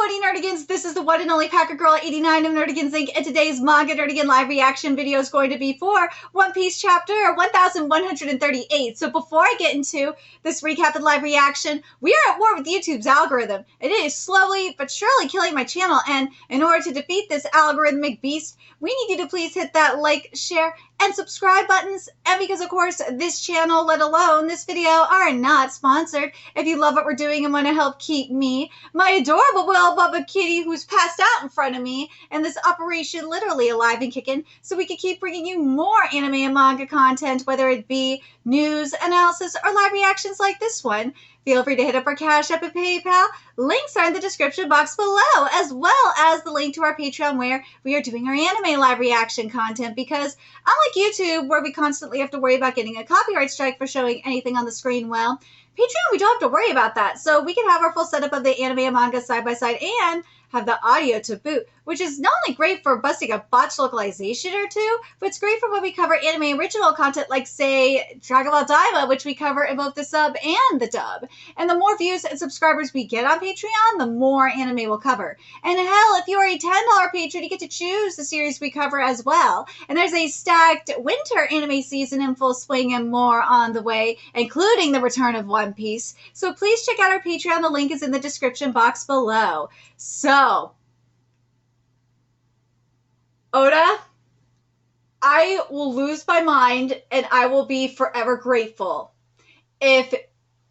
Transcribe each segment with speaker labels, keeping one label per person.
Speaker 1: 40 Nerdigans? This is the one and only Packer Girl 89 of Nerdigans Inc. And today's Manga Nerdigan live reaction video is going to be for One Piece chapter 1138. So before I get into this recap and live reaction, we are at war with YouTube's algorithm. And it is slowly but surely killing my channel. And in order to defeat this algorithmic beast, we need you to please hit that like, share, and subscribe buttons. And because, of course, this channel, let alone this video, are not sponsored. If you love what we're doing and want to help keep me, my adorable Will Bubba Kitty, who's passed out in front of me, and this operation literally alive and kicking, so we can keep bringing you more anime and manga content, whether it be news, analysis, or live reactions like this one, feel free to hit up our Cash App and PayPal. Links are in the description box below, as well as the link to our Patreon where we are doing our anime live reaction content, because unlike YouTube, where we constantly have to worry about getting a copyright strike for showing anything on the screen, well, Patreon, we don't have to worry about that. So we can have our full setup of the anime and manga side by side and have the audio to boot, which is not only great for busting a botched localization or two, but it's great for when we cover anime original content like, say, Dragon Ball Daima, which we cover in both the sub and the dub. And the more views and subscribers we get on Patreon, the more anime we'll cover. And hell, if you are a $10 patron, you get to choose the series we cover as well. And there's a stacked winter anime season in full swing and more on the way, including the return of One Piece. So please check out our Patreon. The link is in the description box below. So, Oda, I will lose my mind and I will be forever grateful if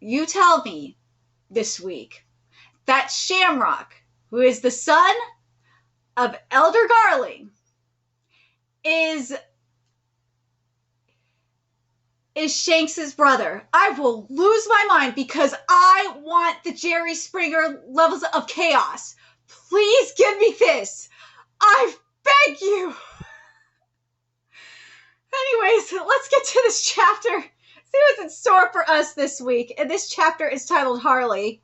Speaker 1: you tell me this week that Shamrock, who is the son of Elder Garling, is Shanks' brother. I will lose my mind because I want the Jerry Springer levels of chaos. Please give me this. I beg you. Anyways, let's get to this chapter. See what's in store for us this week. And this chapter is titled Harley.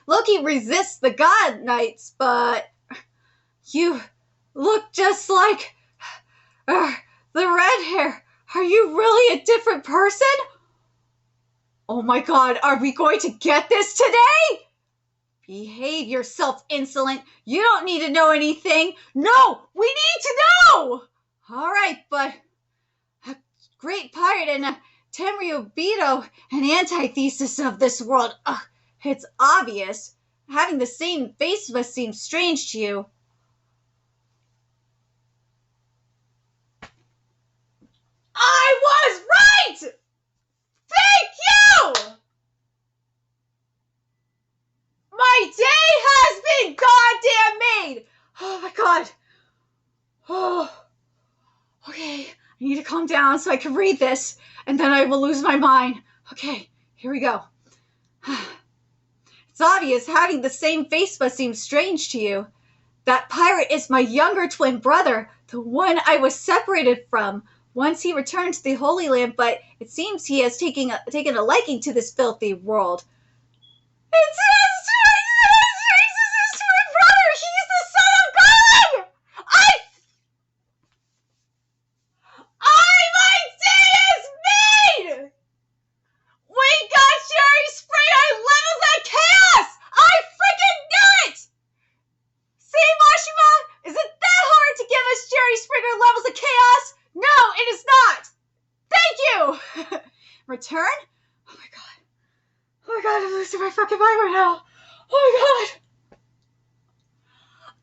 Speaker 1: Loki resists the God Knights, but you look just like the red hair. Are you really a different person? Oh my God, are we going to get this today? Behave yourself, insolent. You don't need to know anything. No, we need to know. All right, but a great pirate and a Tenryubito, an antithesis of this world. It's obvious. Having the same face must seem strange to you. I was right! Thank you! My day has been goddamn made! Oh my God. Oh. Okay, I need to calm down so I can read this, and then I will lose my mind. Okay, here we go. It's obvious having the same face must seem strange to you. That pirate is my younger twin brother, the one I was separated from. Once he returned to the Holy Land, but it seems he has taken a liking to this filthy world. It's his twin brother! He's the son of God! My day is made! We got Jerry Springer levels of chaos! I freaking knew it! See, Mashima? Is it that hard to give us Jerry Springer levels of chaos? No, it is not! Thank you! Return? Oh my God. Oh my God, I'm losing my fucking mind right now. Oh my God.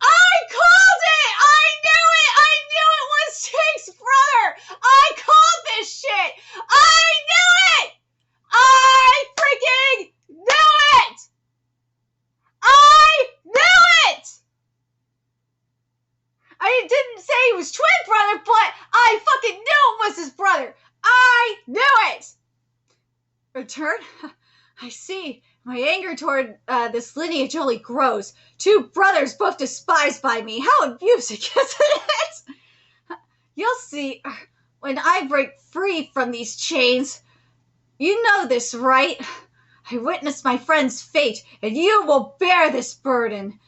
Speaker 1: I called it! I knew it! I knew it was Jake's brother! I called this shit! I knew it! I freaking knew it! I knew it! I didn't say he was twin brother, but I fucking knew it was his brother. I knew it. Return? I see. My anger toward this lineage only grows. Two brothers both despised by me. How amusing, isn't it? You'll see when I break free from these chains. You know this, right? I witnessed my friend's fate, and you will bear this burden.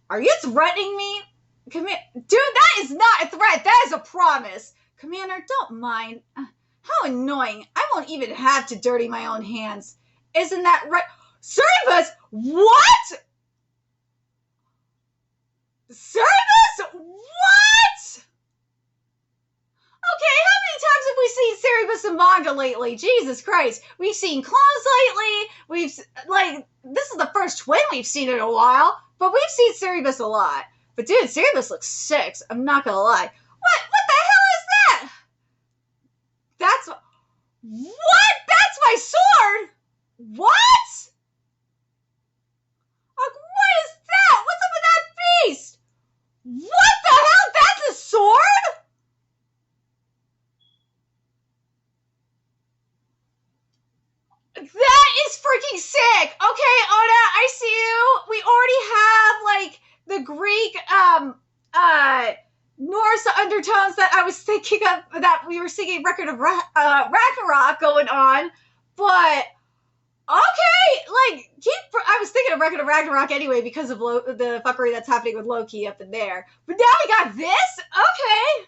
Speaker 1: Are you threatening me? Dude, that is not a threat. That is a promise. Commander, don't mind. How annoying. I won't even have to dirty my own hands. Isn't that right? Cerebus, what? books and manga lately. Jesus Christ. We've seen clones lately. This is the first twin we've seen in a while. But we've seen Cerebus a lot. But dude, Cerebus looks sick. I'm not gonna lie. What the hell is that? What? That's my sword? What? Like, what is that? What's up with that beast? What the hell? That's a sword? That is freaking sick. Okay, Oda, I see you. We already have, like, the Greek, Norse undertones that I was thinking of, that we were singing Record of Ragnarok going on, but okay, like, I was thinking of Record of Ragnarok anyway because of the fuckery that's happening with Loki up in there, but now we got this? Okay.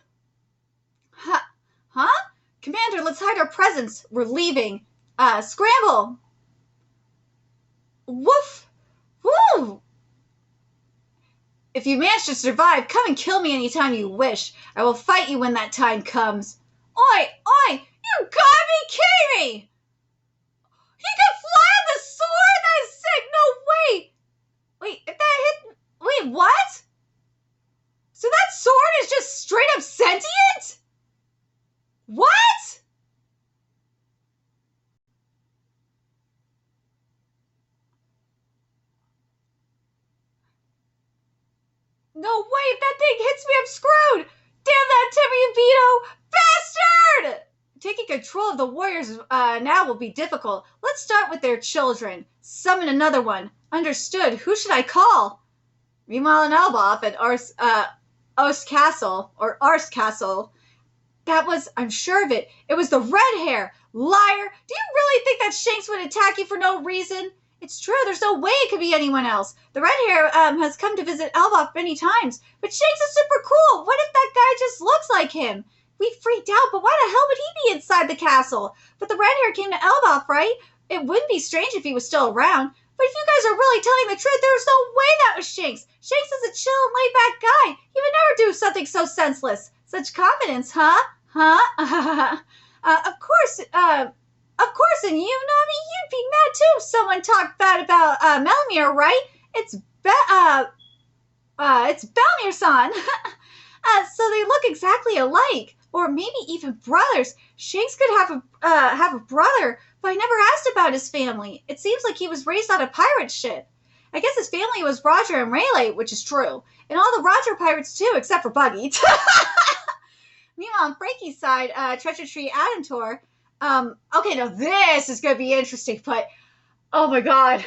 Speaker 1: Huh? Commander, let's hide our presence. We're leaving. Scramble. Woof. Woo. If you manage to survive, come and kill me anytime you wish. I will fight you when that time comes. Oi! Oi! You gotta be kidding me! He can fly on the sword? That is sick! No, wait! Wait, if that hit... Wait, what? So that sword is just straight up sentient? What? No way, if that thing hits me, I'm screwed! Damn that Timmy Vito! Bastard! Taking control of the warriors now will be difficult. Let's start with their children. Summon another one. Understood. Who should I call? Meanwhile in Elbaf at Ars Castle. That was, I'm sure of it. It was the red hair. Liar. Do you really think that Shanks would attack you for no reason? It's true, there's no way it could be anyone else. The red hair has come to visit Elbaf many times, but Shanks is super cool. What if that guy just looks like him? We freaked out, but why the hell would he be inside the castle? But the red hair came to Elbaf, right? It wouldn't be strange if he was still around. But if you guys are really telling the truth, there's no way that was Shanks. Shanks is a chill and laid-back guy. He would never do something so senseless. Such confidence, huh? Huh? Of course, and you, Nami, you'd be mad too if someone talked bad about Melamir, right? It's Belmir-san. So they look exactly alike, or maybe even brothers. Shanks could have a brother, but I never asked about his family. It seems like he was raised on a pirate ship. I guess his family was Roger and Rayleigh, which is true, and all the Roger pirates too, except for Buggy. Meanwhile, on Frankie's side, Treasure Tree Adentor. Okay, now this is gonna be interesting, but oh my god.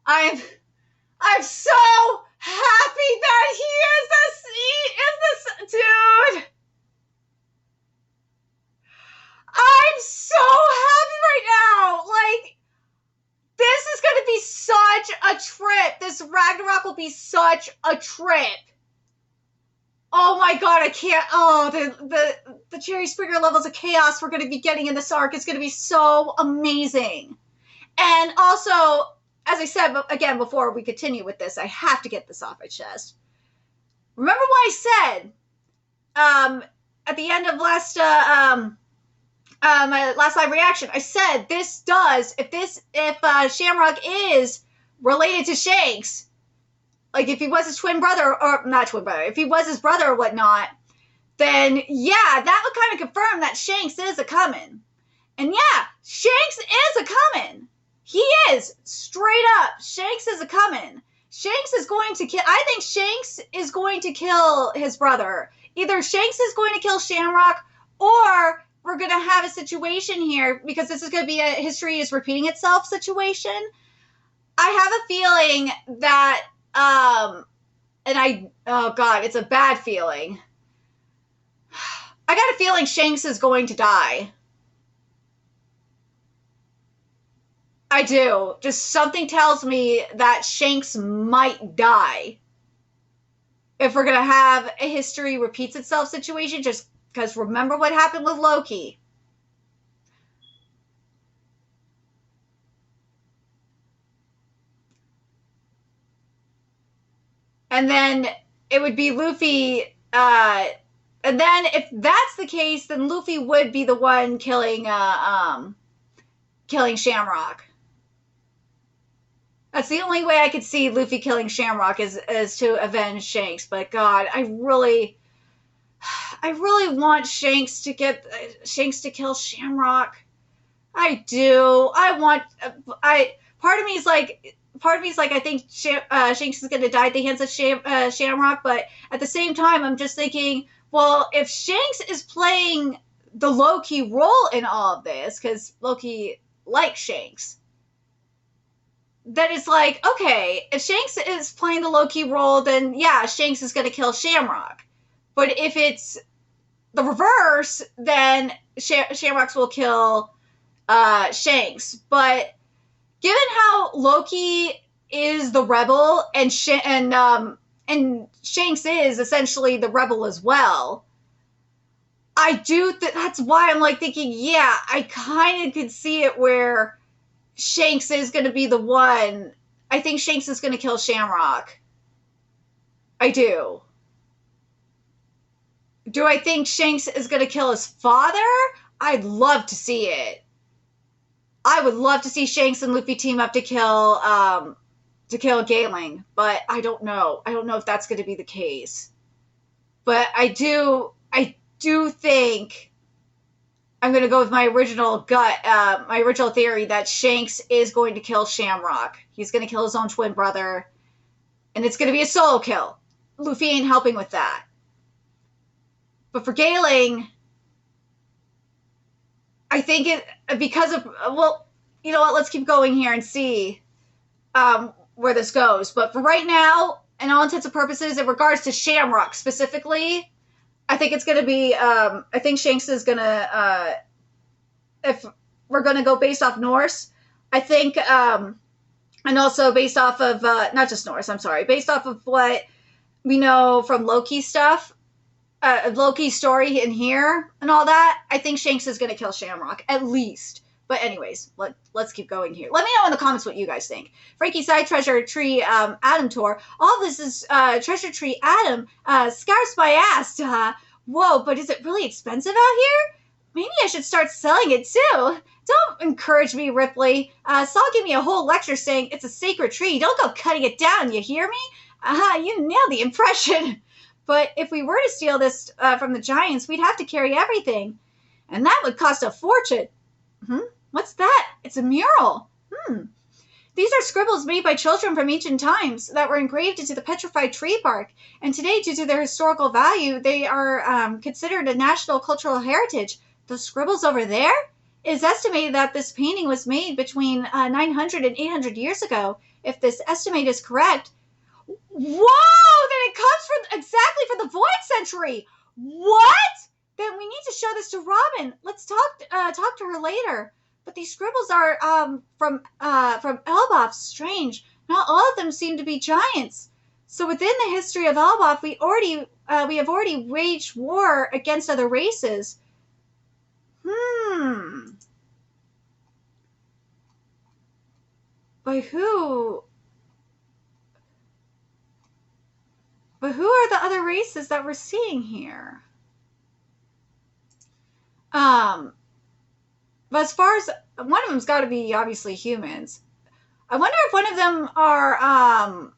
Speaker 1: I'm so happy that he is this dude. I'm so happy right now. Like, this is gonna be such a trip. This Ragnarok will be such a trip. Oh my god, I can't. Oh, the Cherry Springer levels of chaos we're going to be getting in this arc is going to be so amazing. And also, as I said again before we continue with this, I have to get this off my chest. Remember what I said at the end of my last live reaction? I said this does, if Shamrock is related to Shanks, like if he was his twin brother, or not twin brother, if he was his brother or whatnot, then yeah, that would kind of confirm that Shanks is a coming. And yeah, Shanks is a coming. He is, straight up. Shanks is a coming. Shanks is going to kill, I think Shanks is going to kill his brother. Either Shanks is going to kill Shamrock, or we're going to have a situation here, because this is going to be a history is repeating itself situation. I have a feeling that oh god, it's a bad feeling. I got a feeling Shanks is going to die. I do. Just something tells me that Shanks might die. If we're going to have a history repeats itself situation, just because remember what happened with Loki. And then it would be Luffy, And then if that's the case, then Luffy would be the one killing Shamrock. That's the only way I could see Luffy killing Shamrock is to avenge Shanks. But God, I really want Shanks to kill Shamrock. I do. Part of me is like, I think Shanks is going to die at the hands of Shamrock. But at the same time, I'm just thinking, well, if Shanks is playing the low-key role in all of this, because Loki likes Shanks, then it's like, okay, if Shanks is playing the low-key role, then yeah, Shanks is going to kill Shamrock. But if it's the reverse, then Shamrock will kill Shanks. But given how Loki is the rebel and Shanks is essentially the rebel as well, I do that's why I'm like thinking, yeah, I kind of could see it where Shanks is going to be the one. I think Shanks is going to kill Shamrock. I do. Do I think Shanks is going to kill his father? I'd love to see it. I would love to see Shanks and Luffy team up to kill Gailing, but I don't know. I don't know if that's going to be the case. But I do think I'm going to go with my original theory that Shanks is going to kill Shamrock. He's going to kill his own twin brother, and it's going to be a solo kill. Luffy ain't helping with that. But for Gailing, I think because of, well, you know what, let's keep going here and see where this goes. But for right now, in all intents and purposes, in regards to Shamrock specifically, I think it's going to be, I think Shanks is going to, if we're going to go based off Norse, I think, and also based off of, not just Norse, I'm sorry, based off of what we know from Loki stuff, Loki's story in here and all that, I think Shanks is going to kill Shamrock, at least. But anyways, let's keep going here. Let me know in the comments what you guys think. Frankie Side Treasure Tree Adam Tour. All this is Treasure Tree Adam. Scarce my ass. Whoa, but is it really expensive out here? Maybe I should start selling it too. Don't encourage me, Ripley. Saul gave me a whole lecture saying it's a sacred tree. Don't go cutting it down, you hear me? You nailed the impression. But if we were to steal this from the giants, we'd have to carry everything. And that would cost a fortune. What's that? It's a mural. These are scribbles made by children from ancient times that were engraved into the petrified tree bark. And today, due to their historical value, they are considered a national cultural heritage. Those scribbles over there? It is estimated that this painting was made between 900 and 800 years ago. If this estimate is correct, whoa! Then it comes exactly from the Void Century. What? Then we need to show this to Robin. Let's talk to her later. But these scribbles are from Elbaf. Strange. Not all of them seem to be giants. So within the history of Elbaf, we have already waged war against other races. By who? But who are the other races that we're seeing here? But as far as one of them's got to be obviously humans. I wonder if one of them are.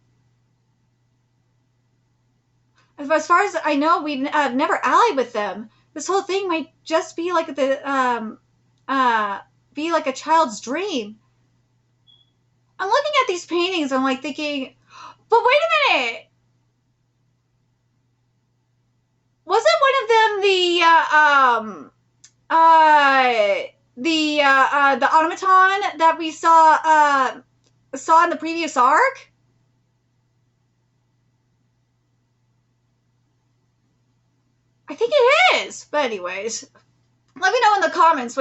Speaker 1: As far as I know, we've never allied with them. This whole thing might just be like a child's dream. I'm looking at these paintings. I'm like thinking, but wait a minute. Wasn't one of them the automaton that we saw in the previous arc? I think it is. But anyways, let me know in the comments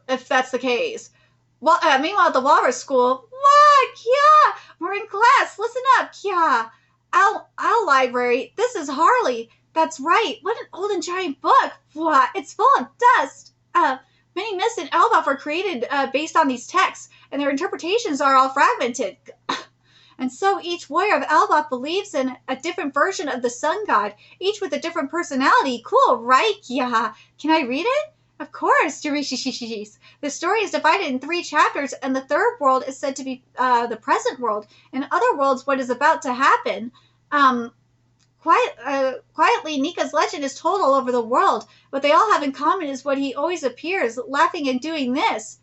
Speaker 1: if that's the case. Well, meanwhile, at the Walrus School, what? Kya, we're in class. Listen up, Kya. Our library. This is Harley. That's right. What an old and giant book. What? It's full of dust. Many myths in Elbaf were created based on these texts, and their interpretations are all fragmented. And so each warrior of Elbaf believes in a different version of the sun god, each with a different personality. Cool, right? Yeah. Can I read it? Of course, Jerishishishis. The story is divided in 3 chapters, and the third world is said to be the present world. In other worlds, what is about to happen. Quietly, Nika's legend is told all over the world. What they all have in common is what he always appears, laughing and doing this.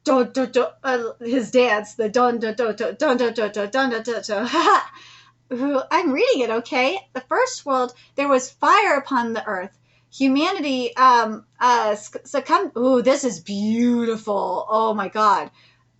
Speaker 1: Dun, dun, dun, his dance, the dun dun dun dun dun dun dun dun dun dun dun. I'm reading it, okay? The first world, there was fire upon the earth. Humanity succumbed. Ooh, this is beautiful. Oh my god.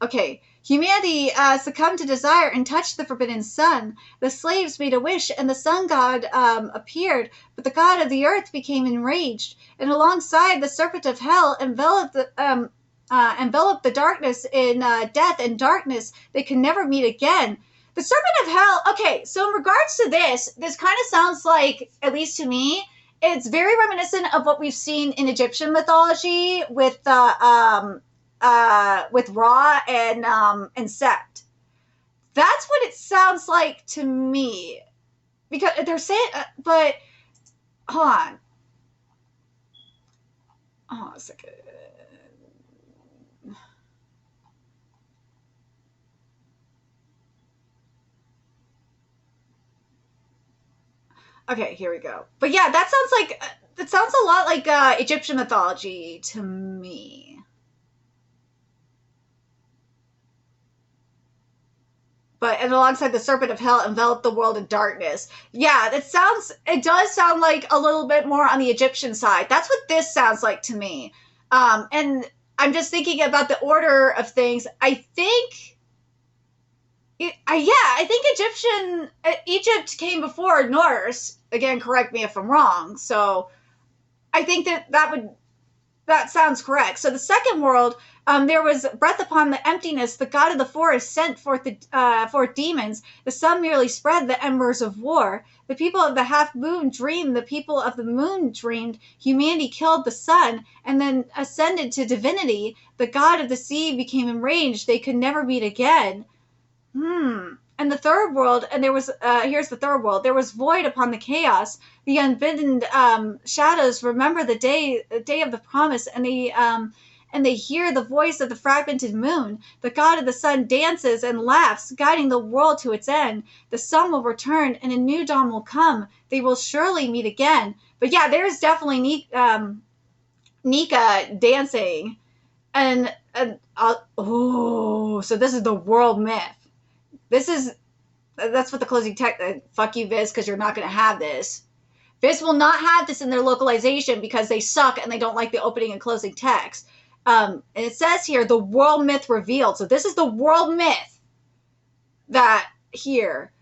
Speaker 1: Okay. Humanity succumbed to desire and touched the forbidden sun. The slaves made a wish, and the sun god appeared, but the god of the earth became enraged. And alongside the serpent of hell enveloped the darkness in death and darkness. They can never meet again. The serpent of hell. Okay, so in regards to this kind of sounds like, at least to me, it's very reminiscent of what we've seen in Egyptian mythology with Ra and Set. That's what it sounds like to me, because they're saying, but hold on. Oh, a second. Okay, here we go. But yeah, that sounds a lot like Egyptian mythology to me. And alongside the serpent of hell enveloped the world in darkness. Yeah, it does sound like a little bit more on the Egyptian side. That's what this sounds like to me. And I'm just thinking about the order of things. I think Egypt came before Norse. Again, correct me if I'm wrong. So I think that sounds correct. So the second world, there was breath upon the emptiness. The god of the forest sent forth demons. The sun merely spread the embers of war. The people of the half moon dreamed. The people of the moon dreamed. Humanity killed the sun and then ascended to divinity. The god of the sea became enraged. They could never meet again. And the third world, and there was, here's the third world. There was void upon the chaos. The unbidden shadows remember the day of the promise, and they hear the voice of the fragmented moon. The god of the sun dances and laughs, guiding the world to its end. The sun will return, and a new dawn will come. They will surely meet again. But yeah, there's definitely Nika dancing. So this is the world myth. That's what the closing text. Fuck you, Viz, because you're not going to have this. Viz will not have this in their localization because they suck and they don't like the opening and closing text. And it says here, the world myth revealed. So this is the world myth that here.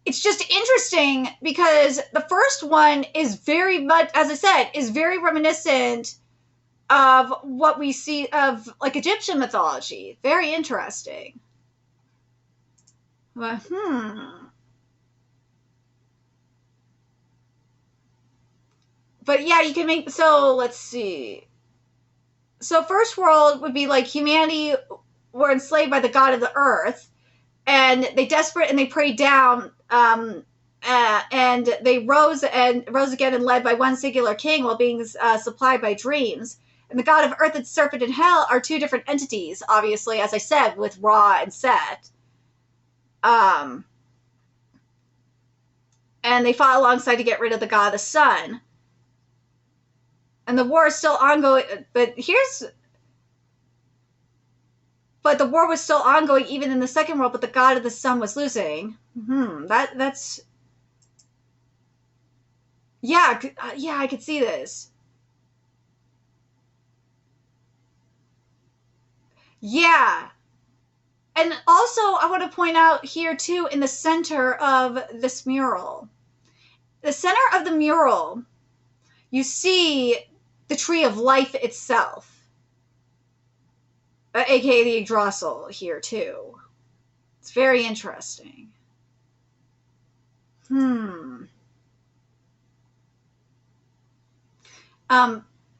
Speaker 1: It's just interesting because the first one is very much, as I said, is very reminiscent of what we see of like Egyptian mythology. Very interesting. But, But yeah, you can make, so let's see. So first world would be like humanity were enslaved by the god of the earth, and they desperate and they prayed down, and they rose again and led by one singular king while being supplied by dreams. And the god of earth and serpent and hell are 2 different entities, obviously, as I said, with Ra and Set. And they fought alongside to get rid of the god of the sun. And the war is still ongoing, but the war was still ongoing even in the second world, but the god of the sun was losing. That's... Yeah, I could see this. Yeah. And also, I want to point out here, too, in the center of this mural. The center of the mural, you see the tree of life itself. A.k.a. the Yggdrasil here, too. It's very interesting.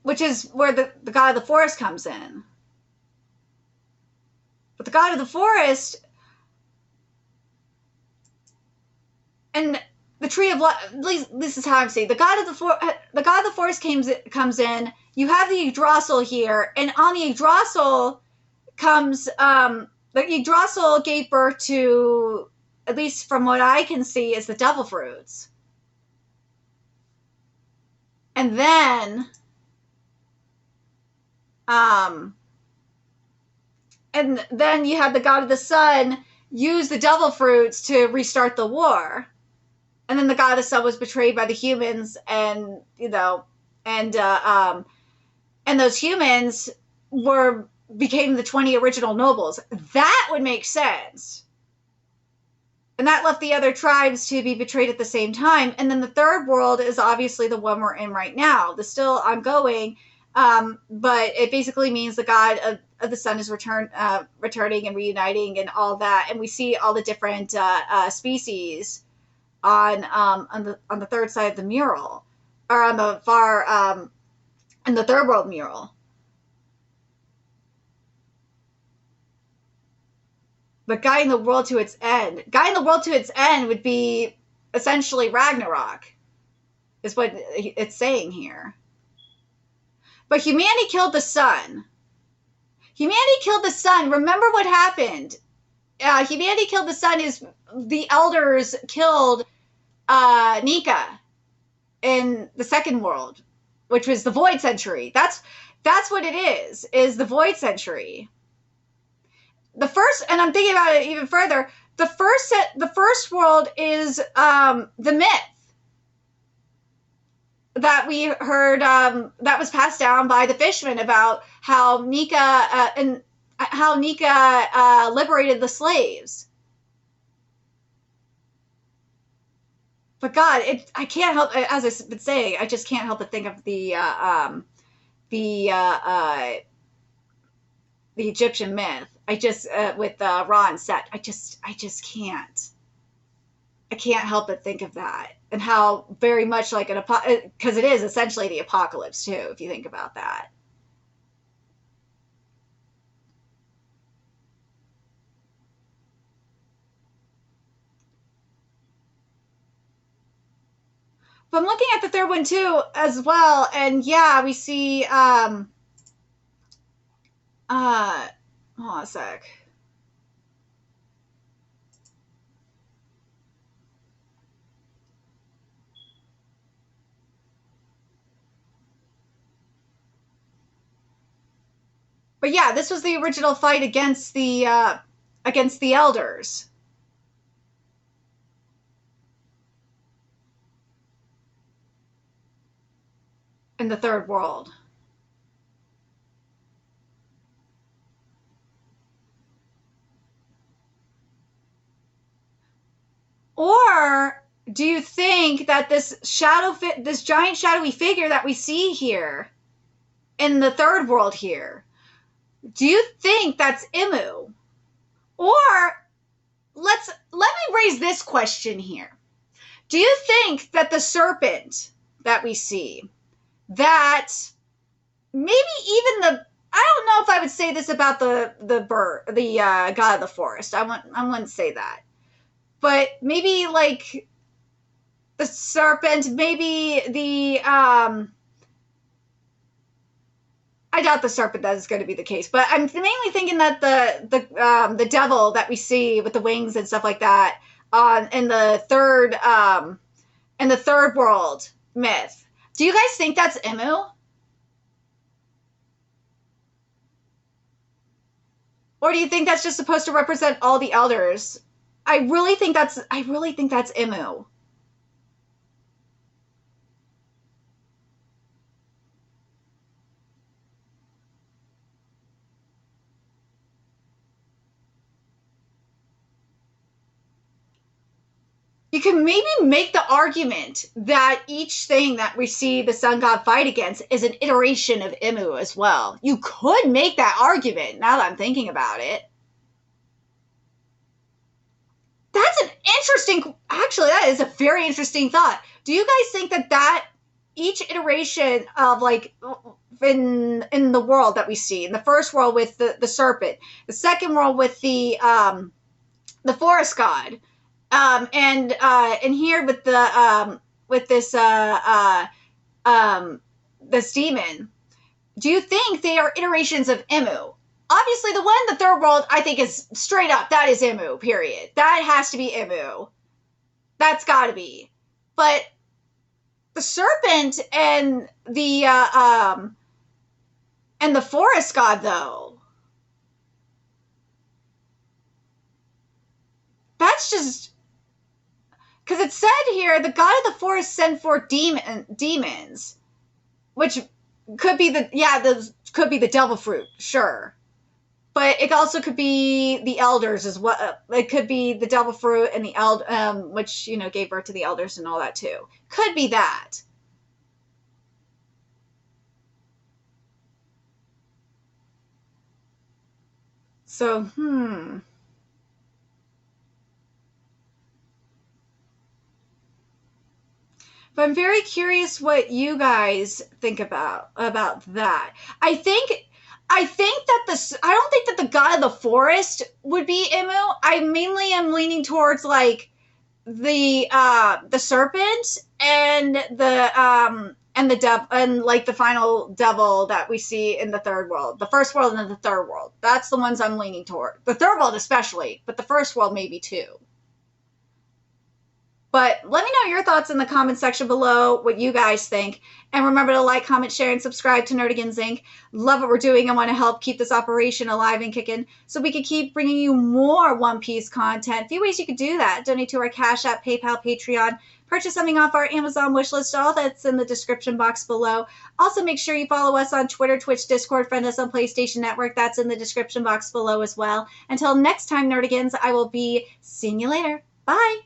Speaker 1: Which is where the god of the forest comes in. But the god of the forest and the tree of life, at least this is how I'm saying, the god of the forest comes in. You have the Yggdrasil here, and on the Yggdrasil comes the Yggdrasil gave birth to, at least from what I can see, is the devil fruits. And then you had the god of the sun use the devil fruits to restart the war. And then the god of the sun was betrayed by the humans, and and those humans became the 20 original nobles. That would make sense. And that left the other tribes to be betrayed at the same time. And then the third world is obviously the one we're in right now. The still ongoing, but it basically means the god of the sun is returning and reuniting and all that. And we see all the different species on the third side of the mural, or on the far in the third world mural. But guiding the world to its end. Guiding the world to its end would be essentially Ragnarok, is what it's saying here. But humanity killed the sun. Humanity killed the sun. Remember what happened. Humanity killed the sun is the elders killed Nika in the second world, which was the Void Century. That's what it is the Void Century. The first, and I'm thinking about it even further, the first world is the myth that we heard that was passed down by the fishermen about how Nika liberated the slaves. But God, I can't help, as I've been saying, I just can't help but think of the Egyptian myth. I just with Ra and Set. I just can't. I can't help but think of that, and how very much like because it is essentially the apocalypse too, if you think about that. But I'm looking at the third one too as well, and yeah, we see hold on a sec. But yeah, this was the original fight against the elders. In the third world. Or do you think that this giant shadowy figure that we see here in the third world here, do you think that's Imu? Or let me raise this question here. Do you think that the serpent that we see, that maybe even I don't know if I would say this about the bird, the god of the forest. I wouldn't say that. But maybe like the serpent, maybe the I doubt the serpent that is going to be the case, but I'm mainly thinking that the devil that we see with the wings and stuff like that in the third world myth. Do you guys think that's Imu? Or do you think that's just supposed to represent all the elders? I really think that's Imu. You can maybe make the argument that each thing that we see the sun god fight against is an iteration of Imu as well. You could make that argument now that I'm thinking about it. That's an interesting, actually, that is a very interesting thought. Do you guys think that each iteration of like in the world that we see, in the first world with the serpent, the second world with the forest god, And here with this this demon, do you think they are iterations of Emu? Obviously, the one in the third world, I think, is straight up, that is Emu, period. That has to be Emu. That's gotta be. But the serpent and the forest god, though, that's just, because it said here the god of the forest sent forth demons, which could be could be the devil fruit, sure. But it also could be the elders as well. It could be the devil fruit and the which, you know, gave birth to the elders and all that too. Could be that. So, But I'm very curious what you guys think about that. I think that I don't think that the god of the forest would be Emu. I mainly am leaning towards like the serpent and the devil, and like the final devil that we see in the third world, the first world and the third world. That's the ones I'm leaning toward. The third world especially, but the first world maybe too. But let me know your thoughts in the comment section below, what you guys think. And remember to like, comment, share, and subscribe to Nerdigans Inc. Love what we're doing and want to help keep this operation alive and kicking so we can keep bringing you more One Piece content. A few ways you could do that. Donate to our Cash App, PayPal, Patreon. Purchase something off our Amazon wishlist. All that's in the description box below. Also, make sure you follow us on Twitter, Twitch, Discord. Friend us on PlayStation Network. That's in the description box below as well. Until next time, Nerdigans, I will be seeing you later. Bye!